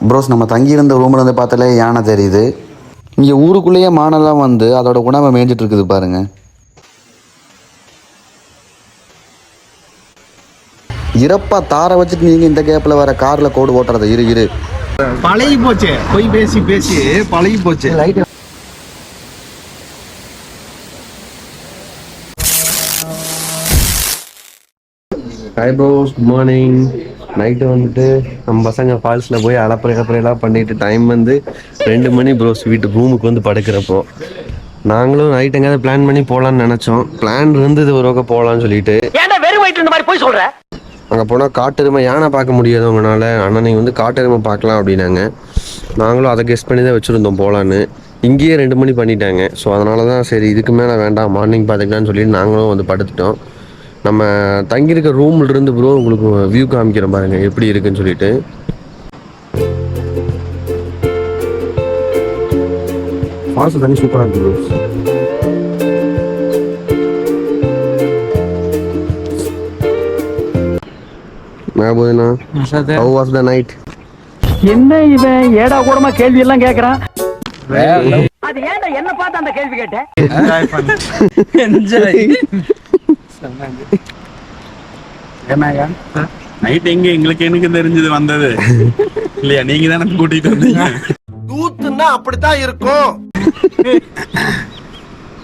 Pros நம்ம தங்கியிருந்த ரூமில் வந்து பார்த்தாலே யானை தெரியுது. இங்கே ஊருக்குள்ளேயே மானெல்லாம் வந்து அதோட உணவை மேய்ஞ்சிட்டு இருக்குது பாருங்க. இறப்பா தாரை வச்சுட்டு நீங்கள் இந்த கேப்பில் வர காரில் கோடு ஓட்டுறது இரு பழகி போச்சு. போய் பேசி பேசி பழகி போச்சு. Hi bros, good morning. Night வந்துட்டு நம்ம பசங்க ஃபால்ஸில் போய் அலப்பறையெல்லாம் பண்ணிட்டு டைம் வந்து 2 மணி ப்ரோஸ். வீட்டு ரூமுக்கு வந்து படுக்கிறப்போ நாங்களும் நைட் எங்கேயாவது பிளான் பண்ணி போகலான்னு நினச்சோம். பிளான் இருந்தது ஒரு பக்கம் போகலான்னு சொல்லிட்டு அங்கே போனால் காட்டெருமை யானை பார்க்க முடியாது உங்களால். அண்ணனை வந்து காட்டெருமை பார்க்கலாம் அப்படின்னாங்க. நாங்களும் அதை கெஸ்ட் பண்ணி தான் வச்சுருந்தோம் போகலான்னு. இங்கேயே 2 மணி பண்ணிட்டாங்க. ஸோ அதனால தான் சரி இதுக்கு மேலே வேண்டாம், மார்னிங் பார்த்துக்கலான்னு சொல்லிட்டு நாங்களும் வந்து படுத்துட்டோம். நம்ம தங்கியிருக்க ரூம்ல இருந்து ப்ரோ உங்களுக்கு வியூ காமிக்கிறேன் பாருங்க எப்படி இருக்குன்னு சொல்லிட்டு. ஃபால்ஸ் தண்ணி சூப்பராக இருக்கு bro. How was the night? என்ன இவன் ஏடா கூடமா கேள்வி எல்லாம் கேக்குறான். அது ஏன்டா என்ன பார்த்து அந்த கேள்வி கேட்டேன். என்ஜாய் ஏமாயா நைட் எங்க எனக்கு தெரிஞ்சது வந்தது இல்லையா? நீங்க தானே கூட்டிட்டு வந்தீங்க. தூத்துன்னா அப்படித்தான் இருக்கும்.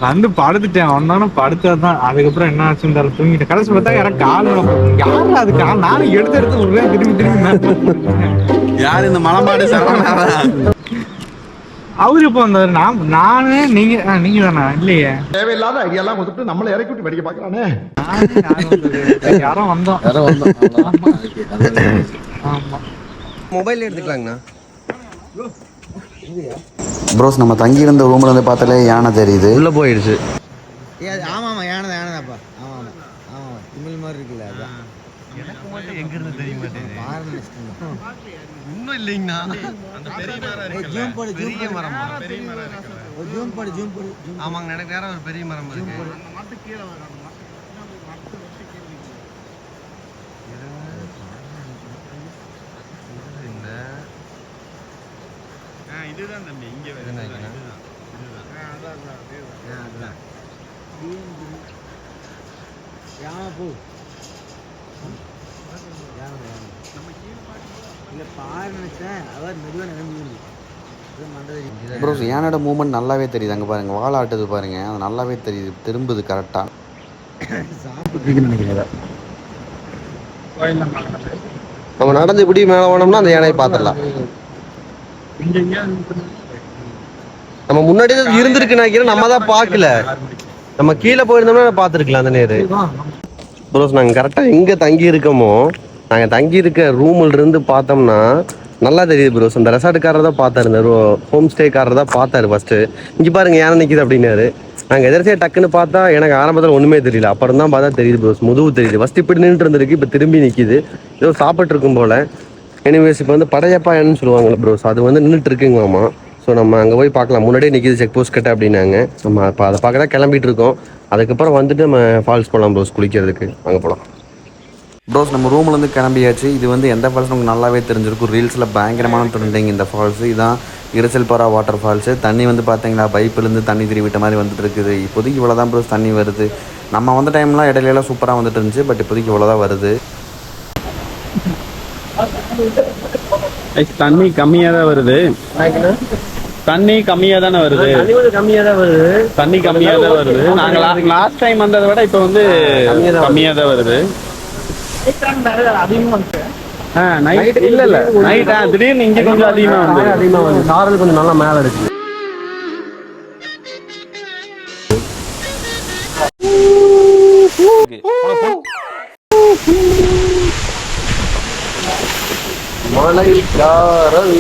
வந்து படுத்துட்டேன். ஒன்னாலும் படுத்ததுதான். அதுக்கப்புறம் என்ன ஆச்சுன்னு தெரியல, தூங்கிட்டேன். கடைசி பார்த்தா யாரும் கால் யாரு அது கால் நானும் எடுத்து விடுறேன். திரும்பி யாரு இந்த மலமாடு சரவணா? அவரு இப்போ வந்தாரு. நானு நீங்க தானே இல்லையே? தேவையில்லாத ஐடியாலாம் கொடுத்துட்டு நம்மளை இறக்கி விட்டு வெடிக்க பாக்குறானே. யாரோ வந்தோம். ஆமா, மொபைல் எடுத்துக்கலாங்கண்ணா. ப்ரோஸ் நம்ம தங்கியிருந்த ரூமில் வந்து பார்த்தாலே யானை தெரியுது. உள்ளே போயிடுச்சு. ஆமாம் யானைதான்ப்பா. ஆமாம் திமிழ் மாதிரி இருக்குல்ல. அதான் எனக்கு மட்டும் எங்கிருந்து தெரிய மாட்டேங்குது. இன்னும் இல்லைங்கண்ணா. ஜூம் போடு ஜூம் போடு. ஆமாங்க, எனக்கு நேரம் ஒரு பெரிய மரம் இருக்கு. இதுதான் தம்பி இங்க யானை பூ இல்லை பாரு நினைச்சேன். அதான் மெதுவாக நினைஞ்சு ப்ரோஸ் யானோட மூமெண்ட் நல்லாவே தெரியுது. அங்கே பாருங்க வாழை ஆட்டுது பாருங்க, அது நல்லாவே தெரியுது. திரும்புது கரெக்டாக. நம்ம நடந்து இப்படி மேலே போனோம்னா அந்த யானையை பார்த்துடலாம். நம்ம முன்னாடி இருந்திருக்கு நினைக்கிறேன், நம்ம தான் பார்க்கல. நம்ம கீழே போயிருந்தோம்னா பார்த்துருக்கலாம் அந்த நேரு. ப்ரோஸ் நாங்கள் கரெக்டாக எங்கே தங்கி இருக்கோமோ, நாங்கள் தங்கி இருக்க ரூமில் இருந்து பார்த்தோம்னா நல்லா தெரியுது ப்ரோஸ். அந்த ரெசார்ட்டுக்காரர் தான் பார்த்தாரு, இந்த ஹோம் ஸ்டேக்காரர் தான் பார்த்தாரு ஃபர்ஸ்ட்டு. இங்கே பாருங்க யானை நிற்கிது அப்படின்னாரு. நாங்கள் எதிர்த்து டக்குன்னு பார்த்தா எனக்கு ஆரம்பத்தில் ஒன்றுமே தெரியல. அப்புறம் தான் பார்த்தா தெரியுது ப்ரோஸ், முதுகு தெரியுது. ஃபஸ்ட்டு இப்படி நின்றுட்டு இருந்திருக்கு, இப்போ திரும்பி நிற்கிது. ஏதோ சாப்பிட்டு இருக்கும் போல். எனிவேஸ் இப்போ வந்து படையப்பா என்னன்னு சொல்லுவாங்கள்ல ப்ரோஸ், அது வந்து நின்றுட்டு இருக்குங்கம்மா. ஸோ நம்ம அங்கே போய் பார்க்கலாம். முன்னாடியே நிற்கிது செக் போஸ்ட் கிட்ட அப்படின்னாங்க. நம்ம இப்போ அதை பார்க்க தான் கிளம்பிட்டு இருக்கோம். அதுக்கப்புறம் வந்துட்டு நம்ம ஃபால்ஸ் போகலாம் ப்ரோஸ், குளிக்கிறதுக்கு. அங்கே போகலாம் ப்ரோஸ். நம்ம ரூம்லேருந்து கிளம்பியாச்சு. இது வந்து எந்த ஃபால்ஸ் நமக்கு நல்லாவே தெரிஞ்சிருக்கும். ரீல்ஸில் பயங்கரமான ட்ரெண்டிங் இந்த ஃபால்ஸு. இதுதான் இரைச்சல்பாரா வாட்டர் ஃபால்ஸு. தண்ணி வந்து பார்த்தீங்களா பைப்புலேருந்து தண்ணி திருவிட்ட மாதிரி வந்துட்டு இருக்குது. இப்போதைக்கு இவ்வளோ தான் ப்ரோஸ் தண்ணி வருது. நம்ம வந்த டைம்லாம் இடையிலாம் சூப்பராக வந்துட்டு இருந்துச்சு. பட் இப்போதைக்கு இவ்வளோ தான் வருது. தண்ணி கம்மியாக தான் வருது. தண்ணி கம்மியாக தானே வருது. தண்ணி கம்மியாக தான் வருது. நாங்கள் லாஸ்ட் டைம் வந்ததை விட இப்போ வந்து கம்மியாக தான் வருது. நைட் இல்ல நைட் திடீர்னு இங்க கொஞ்சம் அதிகமா வந்து சாரல் கொஞ்சம் நல்லா மேல இருக்கு. மலைக்காரல்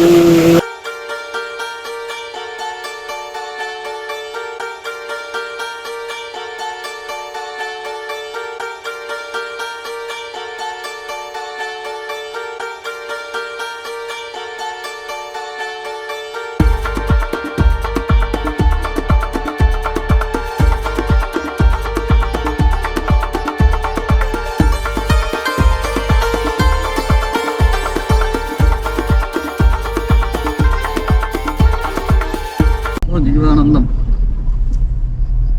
ஜீவானந்தம்.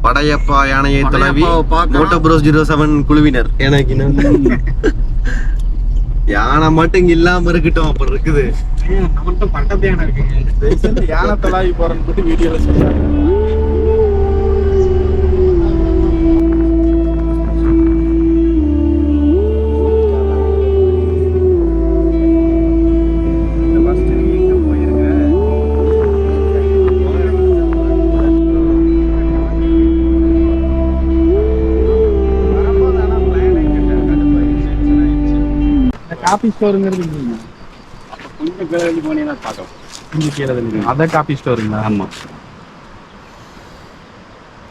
படையப்பா யானையை தொலைவி படையப்பாவை பார்க்கணும். மோட்டோ ப்ரோஸ் 07 குழுவினர். எனக்கு யானை மட்டும் இங்க இல்லாம இருக்கட்டும், அப்புறம் இருக்குது. நம்மள்ட்ட பக்கத்து யானை இருக்குங்க. யானை தலாவி போறேன்னு போட்டு வீடியோல சொல்றாங்க. காபி ஸ்டோருங்கிறது இல்லைங்க. அப்ப கொஞ்சம் கீழே தள்ளி போனீங்கன்னா பார்க்கலாம். கொஞ்சம் கீழே தள்ளி. அதான் காபி ஸ்டோருங்களா? ஆமா.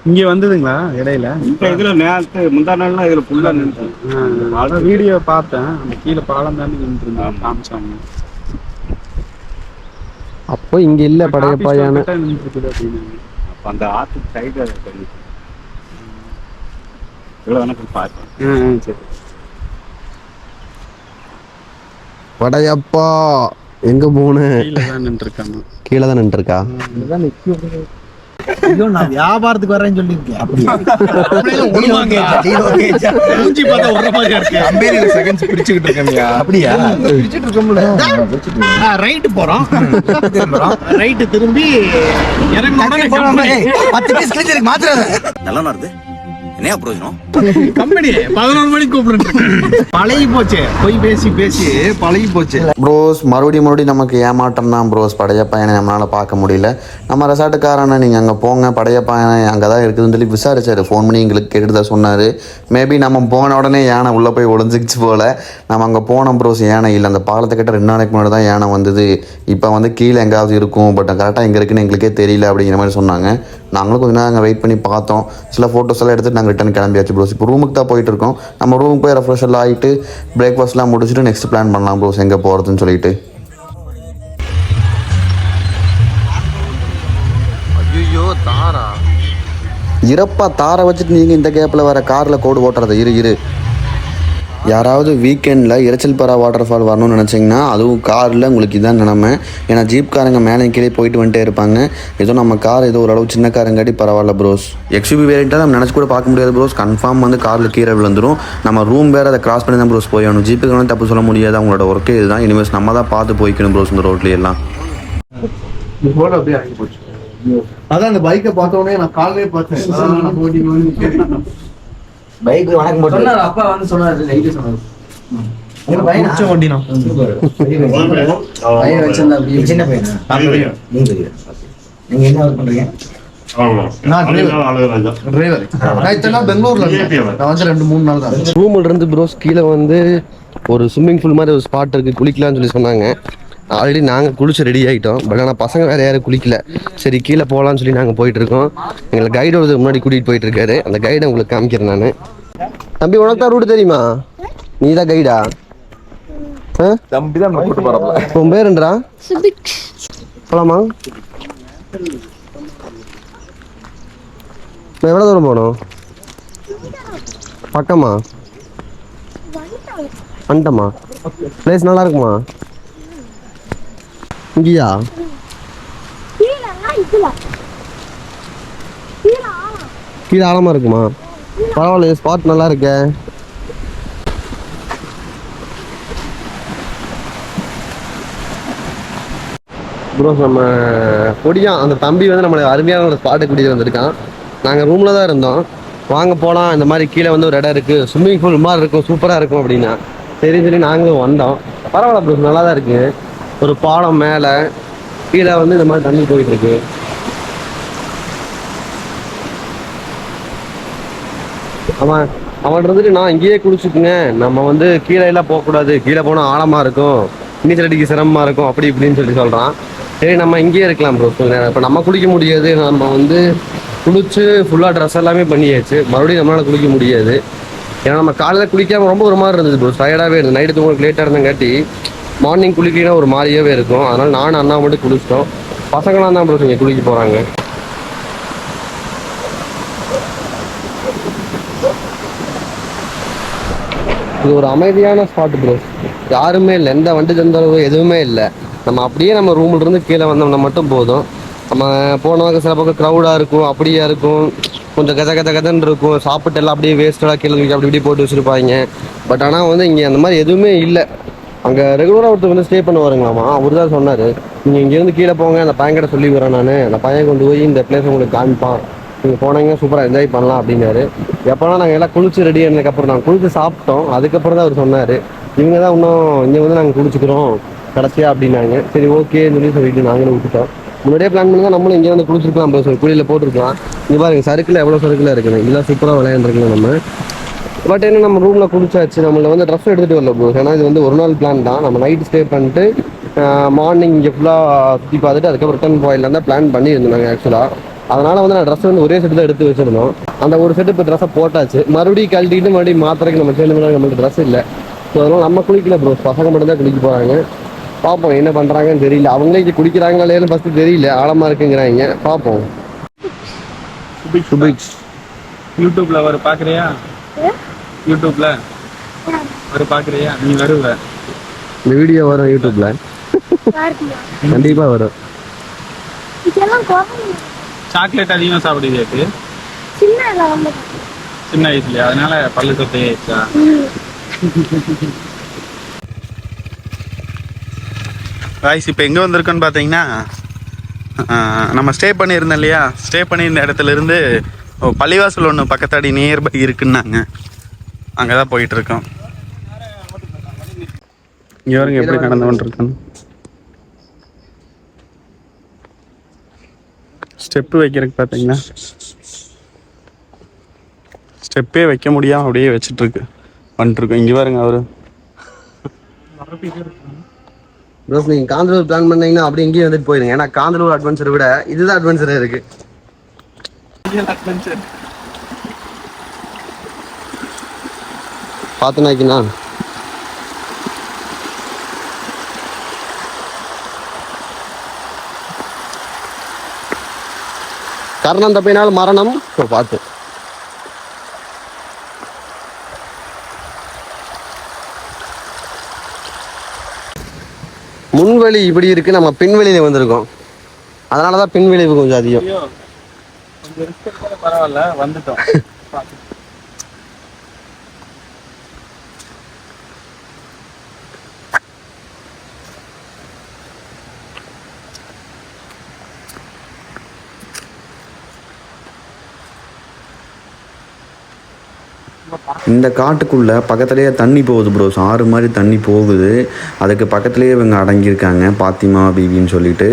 இங்க வந்ததுங்களா இடையில? இப்ப இதுல நேரத்து முந்தா நாள்லாம் இதுல ஃபுல்லா நின்று வீடியோ பார்த்தேன். அந்த கீழே பாலம் தானே நின்றுருந்தேன், காமிச்சாங்க. அப்போ இங்க இல்ல படையப்பா யானை. நின்றுருக்குது அப்படின்னு. அப்ப அந்த ஆத்து சைடு இவ்வளவு வேணா போய் பார்ப்பேன். சரி. படையப்பா எங்க போன? கீழே தான் நின்றுருக்காங்க. கீழே தான் நின்று இருக்கா? ஐயோ நான் வியாபாரத்துக்கு வரேன்னு சொல்லியிருக்கேன். அப்படியா? அப்படியா? பிடிச்சிட்டு இருக்கோம்ல. ரைட்டு போறோம், ரைட்டு திரும்பி இறங்கணும். 10 பீஸ் கிழிச்சிருக்கு, மாத்திராத. நல்லா நடந்து என்ன பிரயோஜனம்? கம்பெனி 11 மணிக்கு கூப்பிட்டு பழகி போச்சு, போய் பேசி பேசி பழகி போச்சு. ப்ரோஸ் மறுபடியும் நமக்கு ஏமாற்றம் தான் ப்ரோஸ். படையப்பா யானை நம்மளால் பார்க்க முடியல. நம்ம ரெசார்ட்டுக்காரனை நீங்கள் அங்கே போங்க, படையப்பா யானை அங்கே தான் இருக்குதுன்னு சொல்லி விசாரிச்சார். ஃபோன் பண்ணி எங்களுக்கு கேட்டுட்டு தான் சொன்னார். மேபி நம்ம போன உடனே யானை உள்ளே போய் ஒளிஞ்சிக்கிச்சு போல். நம்ம அங்கே போனோம் ப்ரோஸ், யானை இல்லை. அந்த பாலத்தை கிட்ட 2 நாளைக்கு முன்னாடி தான் யானை வந்தது. இப்போ வந்து கீழே எங்காவது இருக்கும், பட் கரெக்டாக எங்கே இருக்குன்னு எங்களுக்கே தெரியல அப்படிங்கிற மாதிரி சொன்னாங்க. நாங்களும் கொஞ்ச நேரம் அங்கே வெயிட் பண்ணி பார்த்தோம். சில ஃபோட்டோஸ் எல்லாம் எடுத்துகிட்டு நாங்கள் ரிட்டன் கிளம்பியாச்சு ப்ரோஸ். இப்போ ரூமுக்கு தான் போயிட்டு இருக்கோம். நம்ம ரூமுக்கு போய் ரெஃப்ரெஷ் எல்லாம் ஆகிட்டு பிரேக்ஃபாஸ்ட்லாம் முடிச்சுட்டு நெக்ஸ்ட் பிளான் பண்ணலாம் ப்ரோஸ் எங்கே போகிறதுன்னு சொல்லிட்டு. ஐயோ தாரா இறப்பா தாரை வச்சுட்டு நீங்கள் இந்த கேப்பில் வர காரில் கோடு ஓட்டுறது இரு. யாராவது வீக்கெண்டில் இரைச்சல்பரா வாட்டர் ஃபால் வரணும்னு நினச்சிங்கன்னா அதுவும் காரில் உங்களுக்கு இதான் நிலமை. ஏன்னா ஜீப்காரங்க மேலே கீழே போயிட்டு வந்துட்டே இருப்பாங்க. ஏதோ நம்ம கார் ஏதோ ஓரளவு சின்ன காரங்காட்டி பரவாயில்ல ப்ரோஸ். எக்ஸ்யூவி வேரியண்ட்டாக நம்ம நினச்சி கூட பார்க்க முடியாது ப்ரோஸ். கன்ஃபார்ம் வந்து காரில் கீழே விழுந்துடும். நம்ம ரூம் வேறு அதை கிராஸ் பண்ணி தான் ப்ரோஸ் போயணும். ஜீப்புக்கு வந்து தப்பு சொல்ல முடியாது, அவங்களோட ஒர்க்கே இதுதான். இனிமேல் நம்ம தான் பார்த்து போய்க்கணும் ப்ரோஸ் இந்த ரோட்லேயெல்லாம். அதான் அந்த பைக்கை பார்த்த உடனே நான் காலையே பார்த்தேன். பைக் வணக்கம் போட்டு அப்பா வந்து சொன்னாரு, லைட் சொன்னாரு. உங்க பையனா? வண்டினா பையன் வச்சிருந்தா அப்படி சின்ன பையனா? நீங்க நீங்க என்ன ஒர்க் பண்றீங்க? ரூம்ல இருந்து ப்ரோஸ் கீழே வந்து ஒரு ஸ்விம்மிங் பூல் மாதிரி ஒரு ஸ்பாட் இருக்கு, குளிக்கலாம்னு சொல்லி சொன்னாங்க. ஆல்ரெடி நாங்கள் குளிச்சு ரெடி ஆகிட்டோம். பட் ஆனால் பசங்க வேறு யாரும் குளிக்கல. சரி கீழே போகலான்னு சொல்லி நாங்கள் போயிட்டு இருக்கோம். எங்களை கைடு ஒரு முன்னாடி கூட்டிகிட்டு போயிட்டு இருக்காரு. அந்த கைடை உங்களுக்கு காமிக்கிறேன் நான். தம்பி உனக்கு தான் ரூட் தெரியுமா? நீ தான் கைடா? தம்பி தான் கூட்டு போறப்ப. உன் பேருன்றா? போலாமா? எவ்வளோ தூரம் போகணும்? பக்கமா? வந்துட்டமா? பிளேஸ் நல்லா இருக்குமா? இங்கயா? கீழே ஆழமா இருக்குமா? பரவாயில்ல, ஸ்பாட் நல்லா இருக்கே. ப்ரோ நம்ம கொடியா அந்த தம்பி வந்து நம்மளை அருமையான ஒரு ஸ்பாட்டை கூட்டிகிட்டு வந்திருக்கான். நாங்கள் ரூமில் தான் இருந்தோம். வாங்க போகலாம், இந்த மாதிரி கீழே வந்து ஒரு இடம் இருக்குது, ஸ்விம்மிங் பூல் மாதிரி இருக்கும், சூப்பராக இருக்கும் அப்படின்னா சரின்னு சொல்லி நாங்களும் வந்தோம். பரவாயில்ல ப்ரோ, நல்லா தான் இருக்குது. ஒரு பாலம் மேலே, கீழே வந்து இந்த மாதிரி தண்ணி போயிட்டுருக்கு. அவன் இருந்துட்டு நான் இங்கேயே குளிச்சுக்குங்க, நம்ம வந்து கீழே எல்லாம் போகக்கூடாது, கீழே போனால் ஆழமாக இருக்கும், நீச்சல் அடிக்க சிரமமாக இருக்கும் அப்படி இப்படின்னு சொல்லி சொல்கிறான். சரி நம்ம இங்கேயே இருக்கலாம் ப்ரோ. இப்போ நம்ம குளிக்க முடியாது, நம்ம வந்து குளிச்சு ஃபுல்லாக ட்ரெஸ் எல்லாமே பண்ணியாச்சு. மறுபடியும் நம்மளால் குளிக்க முடியாது. ஏன்னா நம்ம காலையில் குளிக்காமல் ரொம்ப ஒரு மாதிரி இருந்தது ப்ரோ, டயர்டாகவே இருந்தது. நைட்டு தூங்க லேட்டாக இருந்தங்காட்டி மார்னிங் குளிக்கலாம் ஒரு மாதிரியாகவே இருக்கும். அதனால் நானும் அண்ணா மட்டும் குளிச்சிட்டோம். பசங்களாம் தான் ப்ரோ இங்கே குளிக்க போகிறாங்க. இது ஒரு அமைதியான ஸ்பாட் ப்ரோ, யாருமே இல்லை, எந்த வண்டி தந்தளவு எதுவுமே இல்லை. நம்ம அப்படியே நம்ம ரூம்ல இருந்து கீழே வந்தோம்னா மட்டும் போதும். நம்ம போனவங்க சில பக்கம் க்ரௌடாக இருக்கும், அப்படியே இருக்கும், கொஞ்சம் கதன்னு இருக்கும், சாப்பிட்டு எல்லாம் அப்படியே வேஸ்ட்டாக கீழே அப்படி இப்படி போட்டு வச்சுருப்பாங்க. பட் ஆனால் வந்து இங்கே அந்த மாதிரி எதுவுமே இல்லை. அங்கே ரெகுலராக ஒருத்தர் வந்து ஸ்டே பண்ண வருங்களாமா, அவர் தான் சொன்னார், நீங்கள் இங்கேருந்து கீழே போங்க, அந்த பையன்கிட்ட சொல்லி வரேன் நான், அந்த பையன் கொண்டு போய் இந்த பிளேஸ் உங்களுக்கு காமிப்பான், நீங்கள் போனீங்கன்னா சூப்பராக என்ஜாய் பண்ணலாம் அப்படின்னாரு. எப்போனா நாங்கள் எல்லாம் குளிச்சு ரெடி ஆனதுக்கப்புறம் நாங்கள் குளிச்சு சாப்பிட்டோம், அதுக்கப்புறம் தான் அவர் சொன்னார், இவங்க தான் இன்னும் இங்கே வந்து நாங்கள் குளிச்சுக்கிறோம் கடைசியாக அப்படின்னாங்க. சரி ஓகேன்னு சொல்லிட்டு நாங்களும் விட்டுட்டோம். முன்னாடியே பிளான் பண்ணி தான் நம்மளும் இங்கே வந்து குளிச்சிருக்கலாம், ப்ளஸ் ஒரு குளியில் போட்டிருக்கலாம். இங்கே பாருங்க சர்க்கிள் எவ்வளோ சர்க்கிளாக இருக்குது, இதெல்லாம் சூப்பராக விளையாண்டுருக்கலாம் நம்ம. பட் என்ன நம்ம ரூமில் குளிச்சாச்சு, நம்மள வந்து ட்ரெஸ் எடுத்துகிட்டு வரல ப்ரோ, ஏன்னா இது வந்து ஒரு நாள் பிளான் தான். நம்ம நைட் ஸ்டே பண்ணிட்டு மார்னிங் இங்கே ஃபுல்லாக சுற்றி பார்த்துட்டு அதுக்கப்புறம் ரிட்டர்ன் போயிடலாம் தான் பிளான் பண்ணியிருந்தோம் நாங்கள் ஆக்சுவலாக. அதனால் வந்து நான் ட்ரெஸ் வந்து ஒரே செட்டு தான் எடுத்து வச்சுருந்தோம். அந்த ஒரு செட்டு இப்போ ட்ரெஸ்ஸை போட்டாச்சு, மறுபடியும் கழட்டிட்டு மறுபடியும் மாத்திரைக்கு நம்ம சேர்ந்து பண்ணால் நம்மளுக்கு ட்ரெஸ் இல்லை. ஸோ அதனால் நம்ம குளிக்கல ப்ரோ, பசங்க மட்டும் தான் குளிக்க போகிறாங்க. பார்ப்போம் என்ன பண்ணுறாங்கன்னு தெரியல, அவங்களே இங்கே குடிக்கிறாங்களா இல்லையான்னு ஃபஸ்ட்டு தெரியல, ஆழமாக இருக்குங்கிறாங்க, பார்ப்போம். யூடியூப்ல வர பாக்குறியா? யூடியூப்ல வர பாக்குறியா? நீ வருவ, இந்த வீடியோ வரும் யூடியூப்ல கண்டிப்பா வரும். சாக்லேட் அதிகமா சாப்பிடுவியாக்கு சின்ன வயசுலயா? அதனால பல்லு சொத்தையா? காய்ஸ் இப்போ எங்கே வந்திருக்கோன்னு பார்த்தீங்கன்னா, நம்ம ஸ்டே பண்ணியிருந்தோம் இல்லையா, ஸ்டே பண்ணியிருந்த இடத்துல இருந்து பள்ளிவாசல் ஒன்று பக்கத்தாடி நியர்பை இருக்குன்னாங்க, அங்கே தான் போயிட்டுருக்கோம். இங்கே வருங்க எப்படி கடந்து கொண்டிருக்கோன்னு. ஸ்டெப்பு வைக்கிறதுக்கு பார்த்தீங்கன்னா ஸ்டெப்பே வைக்க முடியாமல் அப்படியே வச்சுட்ருக்கு வந்துட்டுருக்கோம். இங்கே பாருங்க அவரு ப்ரோஸ், நீங்கள் காந்தலூர் பிளான் பண்ணீங்கன்னா அப்படி இங்கேயும் வந்துட்டு போயிருங்க, ஏன்னா காந்தலூர் அட்வென்ச்சரை விட இதுதான் அட்வென்ச்சராக இருக்கு. பார்த்துனாக்கிண்ணா கர்ணம் தப்பினால் மரணம். ஸோ பார்த்து முன்வெளி இப்படி இருக்கு, நம்ம பின்வெளியில வந்திருக்கோம், அதனாலதான் பின்விளைவு கொஞ்சம் அதிகம். பரவாயில்ல வந்துட்டோம். இந்த காட்டுக்குள்ளே பக்கத்துலேயே தண்ணி போகுது ப்ரோஸ், ஆறு மாதிரி தண்ணி போகுது, அதுக்கு பக்கத்துலேயே இவங்க அடங்கியிருக்காங்க பாத்திமா பீவின்னு சொல்லிட்டு.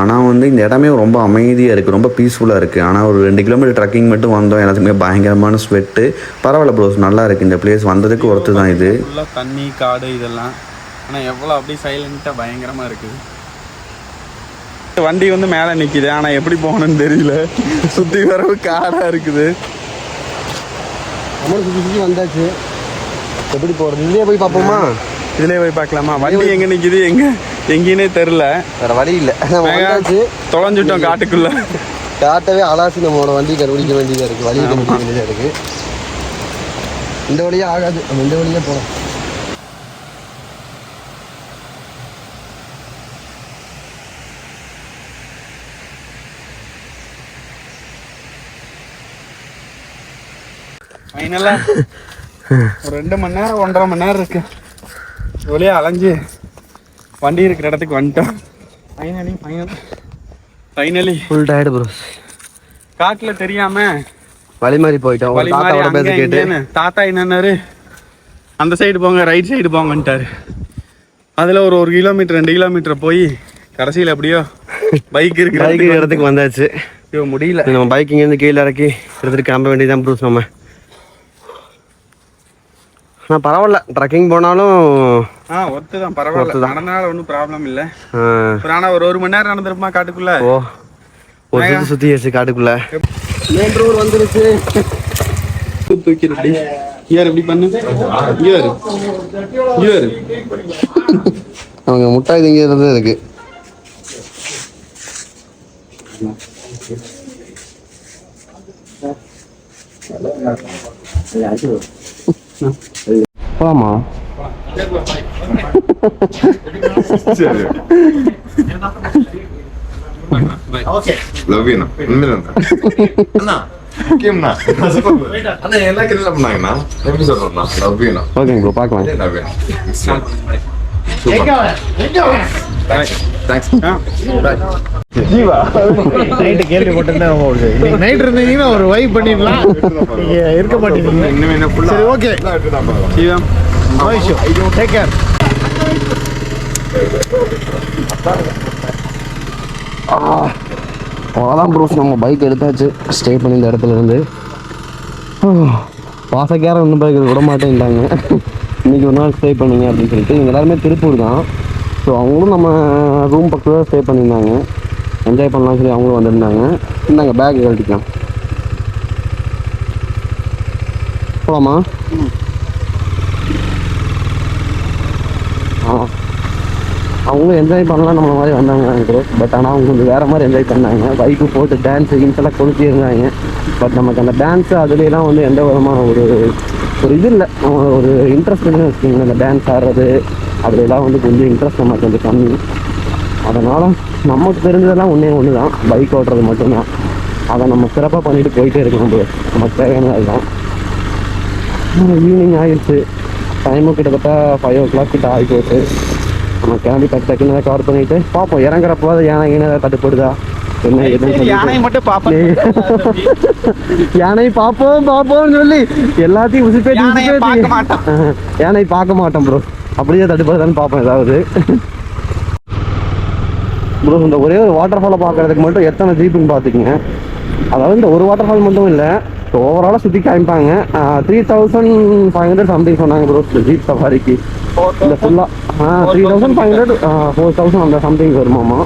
ஆனால் வந்து இந்த இடமே ரொம்ப அமைதியாக இருக்குது, ரொம்ப பீஸ்ஃபுல்லாக இருக்குது. ஆனால் ஒரு 2 கிலோமீட்டர் ட்ரக்கிங் மட்டும் வந்தோம், எல்லாத்துக்குமே பயங்கரமான ஸ்வெட்டு. பரவாயில்ல ப்ரோஸ், நல்லா இருக்குது இந்த பிளேஸ், வந்ததுக்கு ஒர்த்து தான் இது. ஃபுல்லாக தண்ணி காடு இதெல்லாம், ஆனால் எவ்வளோ அப்படியே சைலண்ட்டாக பயங்கரமாக இருக்குது. வண்டி வந்து மேலே நிற்கிது, ஆனால் எப்படி போகணுன்னு தெரியல, சுற்றி வரவு காடாக இருக்குது. நம்மளும் சுற்றி வந்தாச்சு, எப்படி போகிறது? இதுலேயே போய் பார்ப்போமா? இதுலேயே போய் பார்க்கலாமா? வண்டி எங்கே நிற்கிது, எங்கேன்னே தெரில, வேறு வழி இல்லை, வந்தாச்சு தொலைஞ்சிட்டோம் காட்டுக்குள்ள. காட்டவே அலாசி நம்மளோட வண்டி கண்டுபிடிக்க வேண்டியதாக இருக்குது, வழி கண்டுபிடிக்க வேண்டியதாக இருக்குது. இந்த வழியாக ஆகாது, நம்ம இந்த வழியாக போகலாம். ஃபைனலா ஒரு 2 மணி நேரம் 1.5 மணி நேரம் இருக்கு, வழியா அலைஞ்சு வண்டி இருக்கிற இடத்துக்கு வந்துட்டோம். Finally full tired bros. காட்டுல தெரியாம வழி மாதிரி போயிட்டோம். வழி மாதிரி கேட்டு தாத்தா என்னன்னாரு, அந்த சைடு போங்க ரைட் சைடு போங்கன்ட்டாரு. அதுல ஒரு 1 கிலோமீட்டர் 2 கிலோமீட்டர் போய் கடைசியில் எப்படியோ பைக் இருக்கிற இடத்துக்கு வந்தாச்சு. முடியல, நம்ம பைக் இங்கேருந்து கீழே இறக்கி எடுத்துட்டு கிளம்ப வேண்டியதான் ப்ரூஸ். நம்ம ஆனால் பரவாயில்ல, ட்ரக்கிங் போனாலும் ஒர்த்து தான், பரவாயில்ல, நடந்தாலும் ஒன்றும் ப்ராப்ளம் இல்லை. ஆனால் ஒரு 1 மணி நேரம் நடந்துருப்பா காட்டுக்குள்ள. ஒரு சுற்றி சுற்றியாச்சு காட்டுக்குள்ள. மெயின் ரோடு வந்துருச்சு. தூக்கிடுடி இயர் எப்படி பண்ணு, இயர் அவங்க முட்டாய் திங்கிறது இருக்கு. போலாமா? லவ்யூண்ணா உண்மையில அண்ணா முக்கியம்ண்ணா அண்ணா எல்லா கிரில பண்ணாங்கண்ணா எப்படி சொல்றேண்ணா லவ்யூண்ணா ஓகேங்க ப்ரோ பார்க்கலாம். லவ்யூண்ணா நைட்டு கேள்வி போட்டிருந்தேன் இன்னைக்கு நைட் இருந்தீங்கன்னா ஒரு வைப் பண்ணிடலாம். நீங்க இருக்க மாட்டீங்க. சரி ஓகே ஜீவம் டேக் கேர். அவ்வளோதான் ப்ரோஸ், நம்ம பைக் எடுத்தாச்சு ஸ்டே பண்ணி இந்த இடத்துல இருந்து. பாசக்காரம் இன்னும் பைக் விட மாட்டேன்ட்டாங்க. இன்றைக்கி ஒரு நாள் ஸ்டே பண்ணிங்க அப்படின்னு சொல்லிட்டு. இவங்க எல்லாருமே திருப்பூர் தான். ஸோ அவங்களும் நம்ம ரூம் பக்கத்தில் ஸ்டே பண்ணியிருந்தாங்க. என்ஜாய் பண்ணலாம் சொல்லி அவங்களும் வந்திருந்தாங்க. இந்தாங்க பேக் கழட்டிக்கலாம். போகலாமா? அவங்களும் என்ஜாய் பண்ணலாம் நம்ம மாதிரி வந்தாங்க ப்ரோ. பட் ஆனால் அவங்க கொஞ்சம் வேறு மாதிரி என்ஜாய் பண்ணாங்க. பைக்கு போட்டு டான்ஸு இன்ஸ்டெல்லாம் கொளுத்தி இருந்தாங்க. பட் நமக்கு அந்த டான்ஸு அதுலேலாம் வந்து எந்த விதமான ஒரு இது இல்லை, ஒரு இன்ட்ரெஸ்ட் இல்லைன்னு வச்சுக்கோங்களேன். இந்த டான்ஸ் ஆடுறது அதுலலாம் வந்து கொஞ்சம் இன்ட்ரெஸ்ட் நமக்கு கொஞ்சம் கம்மி. அதனால் நமக்கு தெரிஞ்சதெல்லாம் ஒன்று தான், பைக் ஓட்டுறது மட்டும்தான். அதை நம்ம சிறப்பாக பண்ணிட்டு போயிட்டே இருக்கணும் ப்ரோ. நமக்கு தேவையானது அதுதான். ஈவினிங் ஆகிடுச்சு, டைமும் கிட்டத்தட்ட 5 o'clock கிட்ட ஆகிப்போச்சு. நம்ம கிளம்பி டக்குன்னு தான் கவர் பண்ணிட்டு பார்ப்போம். இறங்குறப்போ யானை ஏதாவது தட்டுப்படுதா என்ன எதுன்னு யானை மட்டும் பார்ப்பேன். யானை பார்ப்போம்னு சொல்லி எல்லாத்தையும் யானை பார்க்க மாட்டோம் ப்ரோ. அப்படியே தட்டுப்படுதான்னு பார்ப்போம் ஏதாவது. ப்ரோ இந்த ஒரே ஒரு வாட்டர் ஃபாலை பார்க்கறதுக்கு மட்டும் எத்தனை ஜீப்புன்னு பார்த்துக்குங்க. அதாவது இந்த ஒரு வாட்டர் ஃபால் மட்டும் இல்லை, ஓவராலாக சுற்றி காமிப்பாங்க. 3500 சம்திங் சொன்னாங்க ப்ரோ இந்த ஜீப் சஃபாரிக்கு. இந்த ஃபுல்லாக 3500 4000 அந்த சம்திங் வருமாமா.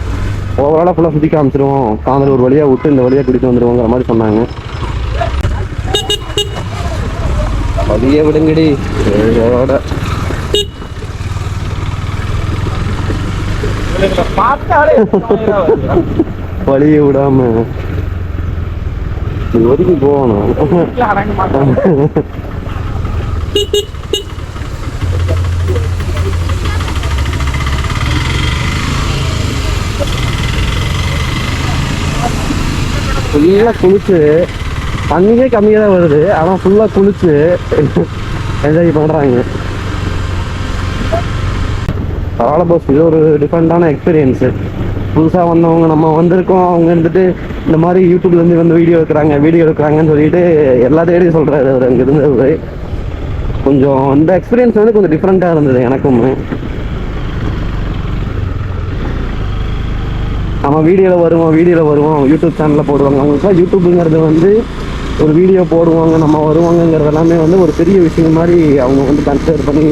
ஓவராலாக ஃபுல்லாக சுற்றி காமிச்சிருவோம், காந்தலூர் வழியாக விட்டு இந்த வழியாக பிடித்து வந்துடுவோங்கிற மாதிரி சொன்னாங்க. வழியே விடுங்கடி வழியை விடாம இது வரைக்கும் போகணும். ஃபுல்லாக குளிச்சு, தண்ணியே கம்மியாக தான் வருது, ஆனால் ஃபுல்லாக குளிச்சு என்ஜாய் பண்ணுறாங்க. பரவாயில்ல போஸ், இது ஒரு டிஃப்ரெண்ட்டான எக்ஸ்பீரியன்ஸு. புதுசாக வந்தவங்க நம்ம வந்திருக்கோம், அவங்க இருந்துட்டு இந்த மாதிரி யூடியூப்லேருந்து வந்து வீடியோ எடுக்கிறாங்கன்னு சொல்லிட்டு எல்லா தேடியும் சொல்கிறாரு அவர். அங்கே இருந்தது கொஞ்சம் இந்த எக்ஸ்பீரியன்ஸ் வந்து கொஞ்சம் டிஃப்ரெண்ட்டாக இருந்தது எனக்குமே. நம்ம வீடியோவில் வருவோம் யூடியூப் சேனலில் போடுவாங்க. அவங்களுக்குலாம் யூடியூப்புங்கிறது வந்து ஒரு வீடியோ போடுவாங்க, நம்ம வருவாங்கங்கிறது எல்லாமே வந்து ஒரு பெரிய விஷயம் மாதிரி அவங்க வந்து கன்சிடர் பண்ணி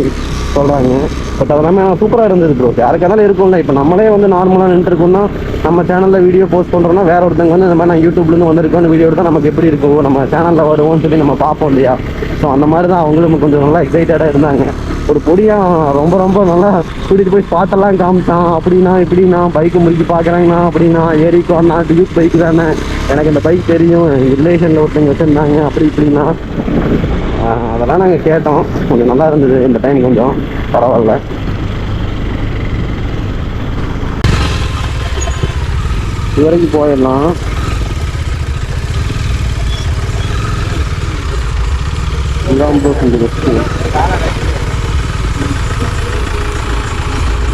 சொல்கிறாங்க. பட் அதெல்லாமே சூப்பராக இருந்தது ப்ரோ. யாருக்கெல்லாம் இருக்கும்ல, இப்போ நம்மளே வந்து நார்மலாக நின்றுருக்கோம்னா நம்ம சேனலில் வீடியோ போஸ்ட் பண்ணுறோன்னா வேற ஒருத்தங்க வந்து இந்த மாதிரி நான் யூடியூப்லேருந்து வந்திருக்கோன்னு வீடியோ எடுத்தால் நமக்கு எப்படி இருக்கும், நம்ம சேனலில் வருவோம்னு சொல்லி நம்ம பார்ப்போம் இல்லையா. ஸோ அந்த மாதிரி தான் அவங்களும் கொஞ்சம் நல்லா எக்ஸைட்டடாக இருந்தாங்க. ஒரு பொடியாக ரொம்ப நல்லா கூட்டிகிட்டு போய் ஸ்பாட்டெல்லாம் காமிச்சான். அப்படின்னா இப்படின்னா பைக்கு முடிச்சு பார்க்குறாங்கண்ணா, அப்படின்னா ஏறிக்கு வந்தா டியூப் பைக் தானே, எனக்கு இந்த பைக் தெரியும், ரிலேஷனில் ஒருத்தங்க வச்சுருந்தாங்க அப்படி இப்படின்னா. அதெல்லாம் நாங்கள் கேட்டோம். கொஞ்சம் நல்லா இருந்தது இந்த டைம், கொஞ்சம் பரவாயில்ல. இது வரைக்கும் போயிடலாம்.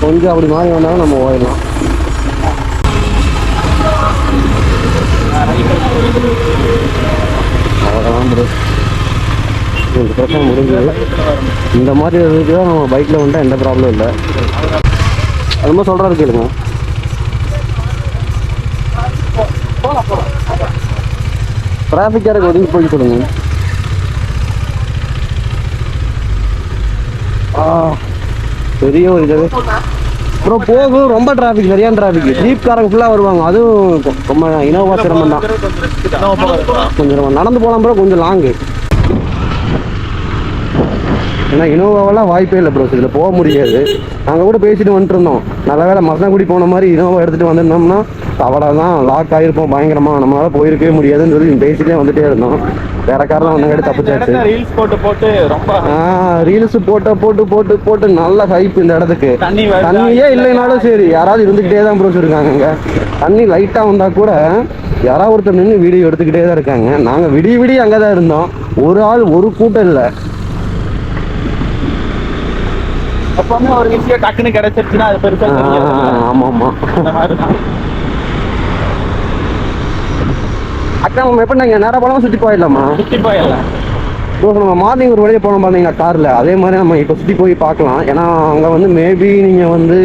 கொஞ்சம் அப்படி மாறி வந்தாலும் நம்ம போயிடலாம். அவ்வளோதான் ப்ரோ, இந்த பிரச்சனை முடிஞ்சது. இந்த மாதிரி இதுக்கு தான் நம்ம பைக்கில் வந்துட்டால் எந்த ப்ராப்ளம் இல்லை. அது மாதிரி சொல்கிறாரு கேளுங்க. டிராஃபிக்காக ஒதுங்கி போய் சொல்லுங்க. பெரிய ஒரு இது அப்புறம் போகும், ரொம்ப டிராஃபிக், சரியான டிராஃபிக். ஜீப்காரங்க ஃபுல்லாக வருவாங்க, அதுவும் ரொம்ப இனோவா சிரமம் தான். கொஞ்சம் நடந்து போகலாம் ப்ரோ, கொஞ்சம் லாங்கு. ஏன்னா இனோவாவெல்லாம் வாய்ப்பே இல்லை ப்ரோஸ், இதில் போக முடியாது. நாங்கள் கூட பேசிட்டு வந்துட்டு இருந்தோம், நல்ல வேலை மசனகுடி போன மாதிரி இனோவா எடுத்துகிட்டு வந்திருந்தோம்னா அவ்வளோதான் லாக் ஆகிருப்போம் பயங்கரமாக, நம்மளால் போயிருக்கவே முடியாதுன்னு சொல்லி பேசிட்டே வந்துட்டே இருந்தோம். வேற காரணம் ஒன்று தப்பிச்சாச்சு. ரீல்ஸ் போட்டு ரொம்ப ரீல்ஸ் போட்டு நல்ல ஹைப் இந்த இடத்துக்கு. தண்ணியே இல்லைனாலும் சரி யாராவது இருந்துக்கிட்டே தான் ப்ரோஸ் இருக்காங்க இங்கே. தண்ணி லைட்டாக வந்தால் கூட யாராவது ஒருத்தர் நின்று வீடியோ எடுத்துக்கிட்டே தான் இருக்காங்க. நாங்கள் விடிய அங்கே தான் இருந்தோம், ஒரு ஆள் ஒரு கூட்டம் இல்லை. எப்பவுமே ஒரு விஷயம் டக்குன்னு கிடைச்சிருச்சுன்னா அது பெருசா ஆமாம். அக்கா நம்ம எப்படி நாங்கள் நேராக போனாலும் சுற்றி போயிடலாமா? சுற்றி போயிடலாம். ஸோ நம்ம மார்னிங் ஒரு வழியாக போனோம் பார்த்தீங்கன்னா காரில், அதே மாதிரி நம்ம இப்போ சுற்றி போய் பார்க்கலாம். ஏன்னா அங்கே வந்து மேபி நீங்கள் வந்து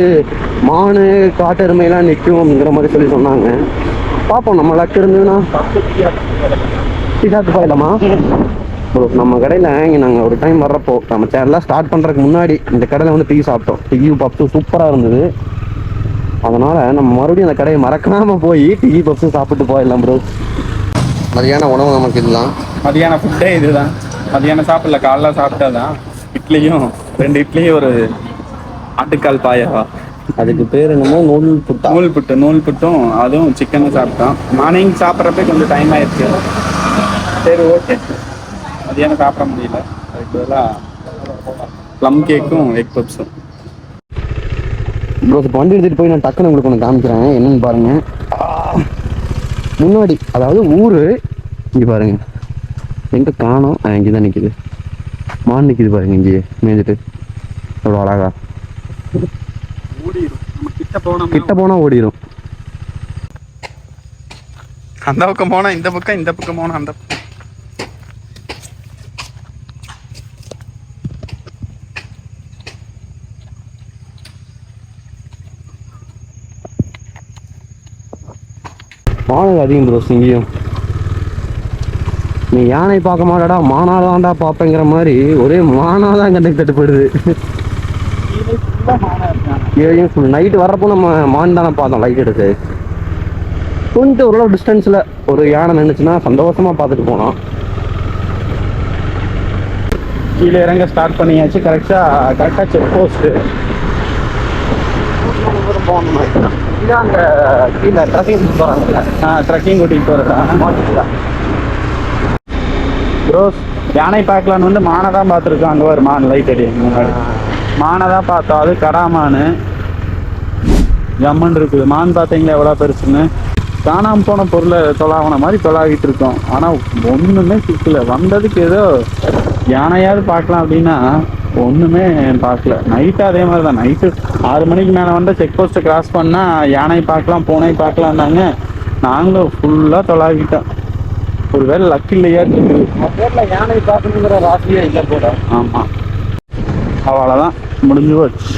மானு காட்டெருமையெல்லாம் நிற்கும் அப்படிங்கிற மாதிரி சொல்லி சொன்னாங்க. பார்ப்போம், நம்ம லக் இருந்ததுன்னா டீ சாப்பிட்டு போயிடலாமா? ப்ரோ நம்ம கடையில் இங்கே நாங்கள் ஒரு டைம் வர்றப்போ நம்ம சேனல்லாம் ஸ்டார்ட் பண்ணுறதுக்கு முன்னாடி இந்த கடையில் வந்து டீ சாப்பிட்டோம். டீ பப்ஸு சூப்பராக இருந்தது. அதனால் நம்ம மறுபடியும் அந்த கடையை மறக்காமல் போய் டீ பப்ஸு சாப்பிட்டு போயிடலாம் ப்ரோ. மதியான உணவு நமக்கு இதுதான். மதியான ஃபுட்டே இதுதான். மதியானம் சாப்பிடல, காலைல சாப்பிட்டாதான் இட்லியும் 2 இட்லியும் ஒரு ஆட்டுக்கால் பாயவா, அதுக்கு பேர் என்னமோ நூல் புட்டும் அதுவும் சிக்கனும் சாப்பிட்டோம். மார்னிங் சாப்பிட்றப்ப கொஞ்சம் டைம் ஆயிடுச்சு. சரி ஓகே, மதியானம் சாப்பிட முடியல. அதுக்கு பதிலாக ப்ளம் கேக்கும் எக் பப்ஸும். ப்ரோ இப்போ வண்டி எடுத்துகிட்டு போய் நான் டக்குன்னு உங்களுக்கு ஒன்று காமிக்கிறேன், என்னன்னு பாருங்கள். முன்னாடி அதாவது ஊர் இங்கே பாருங்க, எங்கே காணோம், இங்கே தான் நிற்கிது, மான் நிற்கிது பாருங்க, இங்கேயே மேய்ஞ்சிட்டு எவ்வளோ அழகா. கிட்ட போனால் ஓடிடும். அந்த பக்கம் போனா இந்த பக்கம், இந்த பக்கம் போனா அந்த பக்கம். மானுங்க அதிகம் ப்ரோஸ் இங்கேயும். நீ யானை பார்க்க மாட்டாடா, மானாதான்டா பார்ப்பேங்கிற மாதிரி ஒரே மானாதான் கண்ணுக்கு தட்டுப்படுது. ஃபுல் நைட்டு வர்றப்போ நம்ம மான் தானே பார்த்தோம் லைட் எடுத்து. கொஞ்சம் ஓரளவு டிஸ்டன்ஸில் ஒரு யானை நின்றுச்சுன்னா சந்தோஷமாக பார்த்துட்டு போனோம். கீழே இறங்க ஸ்டார்ட் பண்ணியாச்சு. கரெக்டாக செக் போஸ்ட்டு போகணும். இதான் அங்கே கீழே ட்ரக்கிங் போகிறாங்கல்ல, ட்ரக்கிங் கூட்டிகிட்டு போகிறதா ப்ரோஸ். யானை பார்க்கலான்னு வந்து மானை தான் பார்த்துருக்கோம். அங்கே ஒரு மான் லைட் அடி முன்னாடி மானை தான் பார்த்தோம். அது கடாமானு ஜம்முன்னு இருக்குது. மான் பார்த்தீங்களா எவ்வளோ பெருசுன்னு. காணாமல் போன பொருளை தொலாவன மாதிரி தொலாவிட்டு இருக்கோம். ஆனால் ஒன்றுமே சிக்கல. வந்ததுக்கு ஏதோ யானையாவது பார்க்கலாம் அப்படின்னா ஒன்றுமே பார்க்கல. நைட்டு அதே மாதிரி தான். நைட்டு 6 மணிக்கு மேலே வந்து செக் போஸ்ட்டை கிராஸ் பண்ணால் யானை பார்க்கலாம், பூனை பார்க்கலான்னாங்க. நாங்களும் ஃபுல்லாக தொலாவிட்டோம். ஒரு வேளை லக் இல்லையா இருக்குது. யானை பார்க்கணுங்கிற ராசியே இல்லை போட. ஆமாம், அவ்வளோதான், முடிஞ்சு போச்சு.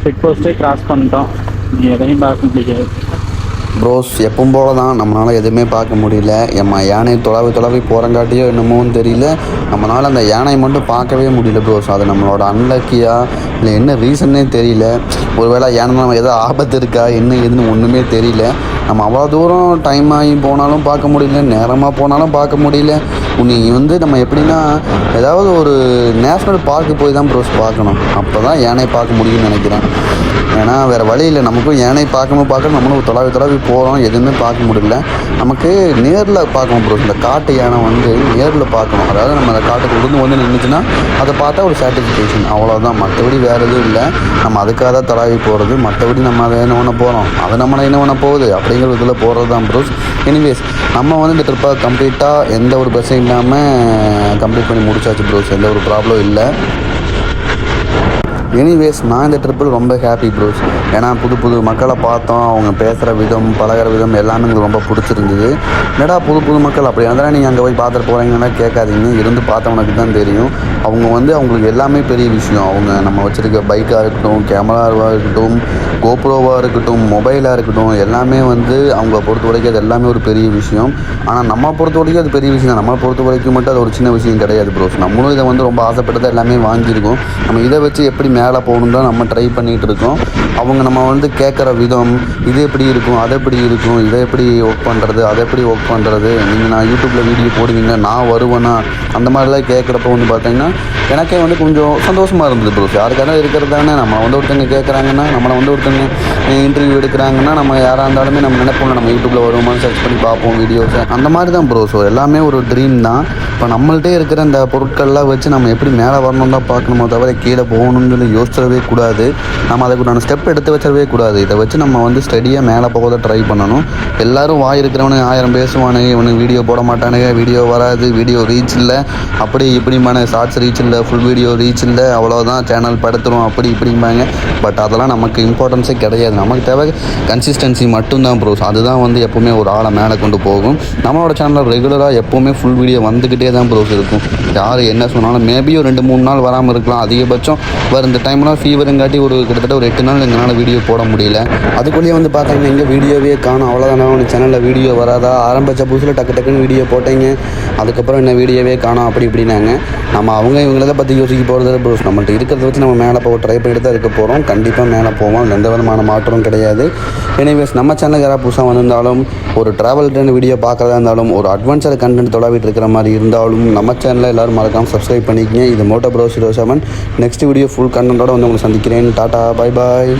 செக் போஸ்ட்டே கிராஸ் பண்ணிட்டோம். நீ எதையும் பார்க்க முடியாது ப்ரோஸ். எப்பவும் போல தான் நம்மளால் எதுவுமே பார்க்க முடியல. யானை தொலாவி போகிறங்காட்டியோ என்னமோன்னு தெரியல, நம்மளால் அந்த யானையை மட்டும் பார்க்கவே முடியல ப்ரோஸ். அது நம்மளோட அன்லக்கியா இல்லை என்ன ரீசன்னே தெரியல. ஒருவேளை யானை நம்ம ஏதோ ஆபத்து இருக்கா என்ன ஏதுன்னு ஒன்றுமே தெரியல. நம்ம அவ்வளோ தூரம் டைம் ஆகி போனாலும் பார்க்க முடியல, நேரமாக போனாலும் பார்க்க முடியல. நீ வந்து நம்ம எப்படின்னா ஏதாவது ஒரு நேஷ்னல் பார்க்கு போய் தான் ப்ரோஸ் பார்க்கணும், அப்போ தான் யானை பார்க்க முடியும்னு நினைக்கிறேன். ஏன்னா வேறு வழி இல்லை, நமக்கும் யானை பார்க்கணும் நம்மளும் தொலாவி போகிறோம், எதுவுமே பார்க்க முடியல. நமக்கு நேரில் பார்க்கணும் ப்ரோஸ். இந்த காட்டு யானை வந்து நேரில் பார்க்கணும். அதாவது நம்ம அந்த காட்டுக்கு வந்து நின்றுச்சுன்னா அதை பார்த்தா ஒரு சாட்டிஸ்ஃபேக்ஷன், அவ்வளோதான். மற்றபடி வேறு எதுவும் இல்லை. நம்ம அதுக்காக தான் தொலாவி போகிறது. மற்றபடி நம்ம அதை என்ன பண்ண போகிறோம், அதை நம்மளை என்ன பண்ண போகுது அப்படிங்கிற இதில் போகிறது தான் ப்ரோஸ். எனிவேஸ் நம்ம வந்து இந்த ட்ரிப்பை கம்ப்ளீட்டாக எந்த ஒரு பிரச்சனையும் இல்லாமல் கம்ப்ளீட் பண்ணி முடிச்சாச்சு ப்ரோஸ். எந்த ஒரு ப்ராப்ளம் இல்லை. எனிவேஸ் நான் இந்த ட்ரிப்பில் ரொம்ப ஹாப்பி ப்ரோஸ். ஏன்னா புது மக்களை பார்த்தோம், அவங்க பேசுகிற விதம் பழகிற விதம் எல்லாமே எனக்கு ரொம்ப பிடிச்சிருந்தது. என்னடா புது மக்கள் அப்படி இருந்தாலும் நீங்கள் அங்கே போய் பார்த்துட்டு போகிறீங்கன்னா கேட்காதீங்க, இருந்து பார்த்தவனுக்கு தான் தெரியும். அவங்க வந்து அவங்களுக்கு எல்லாமே பெரிய விஷயம். அவங்க நம்ம வச்சுருக்க பைக்காக இருக்கட்டும், கேமராவாக இருக்கட்டும், கோப்ரோவாக இருக்கட்டும், மொபைலாக இருக்கட்டும், எல்லாமே வந்து அவங்க பொறுத்த வரைக்கும் அது எல்லாமே ஒரு பெரிய விஷயம். ஆனால் நம்ம பொறுத்த வரைக்கும் அது பெரிய விஷயம் தான். நம்மளை பொறுத்த வரைக்கும் மட்டும் அது ஒரு சின்ன விஷயம் கிடையாது ப்ரோஸ். நம்மளும் இதை வந்து ரொம்ப ஆசைப்பட்டு தான் எல்லாமே வாங்கியிருக்கோம். நம்ம இதை வச்சு எப்படி மேலே போகணும் தான் நம்ம ட்ரை பண்ணிகிட்டு இருக்கோம். அவங்க நம்ம வந்து கேட்குற விதம், இது எப்படி இருக்கும், அது எப்படி இருக்கும், இதை எப்படி ஒர்க் பண்ணுறது, அதை எப்படி ஒர்க் பண்ணுறது, நீங்கள் நான் யூடியூப்பில் வீடியோ போடுவீங்க, நான் வருவேனா, அந்த மாதிரிலாம் கேட்குறப்ப வந்து பார்த்தீங்கன்னா எனக்கே வந்து கொஞ்சம் சந்தோஷமாக இருந்தது ப்ரோஸ். யாருக்கான இருக்கிறது தானே, நம்ம வந்து ஒருத்தங்க கேட்குறாங்கன்னா, நம்மளை வந்து ஒருத்தங்க இன்டர்வியூ எடுக்கிறாங்கன்னா, நம்ம யாராக இருந்தாலுமே நம்ம நினைப்போம்ல நம்ம யூடியூப்பில் வருவோமான்னு சர்ச் பண்ணி பார்ப்போம் வீடியோஸை. அந்த மாதிரி தான் ப்ரோஸ், எல்லாமே ஒரு ட்ரீம் தான். இப்போ நம்மள்ட்டே இருக்கிற இந்த பொருட்கள்லாம் வச்சு நம்ம எப்படி மேலே வரணும் தான் பார்க்கணுமோ தவிர கீழே போகணும்னு சொல்லி யோசிச்சிடவே கூடாது. நம்ம அதுக்குண்டான ஸ்டெப் எடுத்து வச்சிடவே கூடாது. இதை வச்சு நம்ம வந்து ஸ்டடியாக மேலே போக ட்ரை பண்ணணும். எல்லோரும் வாய் இருக்கிறவனுக்கு 1000 பேசுவானுங்க, இவனுக்கு வீடியோ போட மாட்டானுங்க, வீடியோ வராது, வீடியோ ரீச் இல்லை, அப்படி இப்படிம்பான, ஷார்ட்ஸ் ரீச் இல்லை, ஃபுல் வீடியோ ரீச் இல்லை, அவ்வளோதான் சேனல் படுத்துரும் அப்படி இப்படிம்பாங்க. பட் அதெல்லாம் நமக்கு இம்பார்ட்டன்ஸே கிடையாது. நமக்கு தேவை கன்சிஸ்டன்சி மட்டும்தான் ப்ரோஸ். அதுதான் வந்து எப்போவுமே ஒரு ஆளை மேலே கொண்டு போகும். நம்மளோட சேனலில் ரெகுலராக எப்போவுமே ஃபுல் வீடியோ வந்துக்கிட்டே தான் ப்ரோஸ் இருக்கும். யார் என்ன சொன்னாலும் மேபி ஒரு 2-3 நாள் வராமல் இருக்கலாம், அதிகபட்சம் வரும். இந்த டைம்லாம் ஃபீவருங்காட்டி கிட்டத்தட்ட ஒரு 8 நாள் எங்களால் வீடியோ போட முடியல. அதுக்குள்ளேயே வந்து பார்த்தீங்கன்னா எங்கள் வீடியோவே காணும், அவ்வளோதானே உனக்கு சேனலில் வீடியோ வராதா, ஆரம்பித்த புதுசில் டக்குன்னு வீடியோ போட்டீங்க, அதுக்கப்புறம் என்ன வீடியோவே காணும் அப்படி இப்படின்னாங்க. நம்ம அவங்க இவங்களதை பற்றி யோசிக்க போகிறது ப்ரோஸ். நம்மள்ட்ட இருக்கிறத வச்சு நம்ம மேலே போக ட்ரை பண்ணிட்டு தான் இருக்க போகிறோம். கண்டிப்பாக மேலே போவோம், எந்த விதமான மாற்றமும் கிடையாது. எனிவேஸ், நம்ம சேனலுக்கு யாராவது புதுசாக வந்திருந்தாலும், ஒரு ட்ராவல் ட்ரெண்ட் வீடியோ பார்க்குறதா இருந்தாலும், ஒரு அட்வென்ச்சர் கண்டென்ட் தொலைவிட்டு இருக்கிற மாதிரி இருந்தாலும், நம்ம சேனலில் எல்லோரும் மறக்காமல் சப்ஸ்கிரைப் பண்ணிக்கங்க. இது Moto pro 07. Next video full கண்டென்ட்டோட வந்து உங்களை சந்திக்கிறேன். டாட்டா, பை பாய்.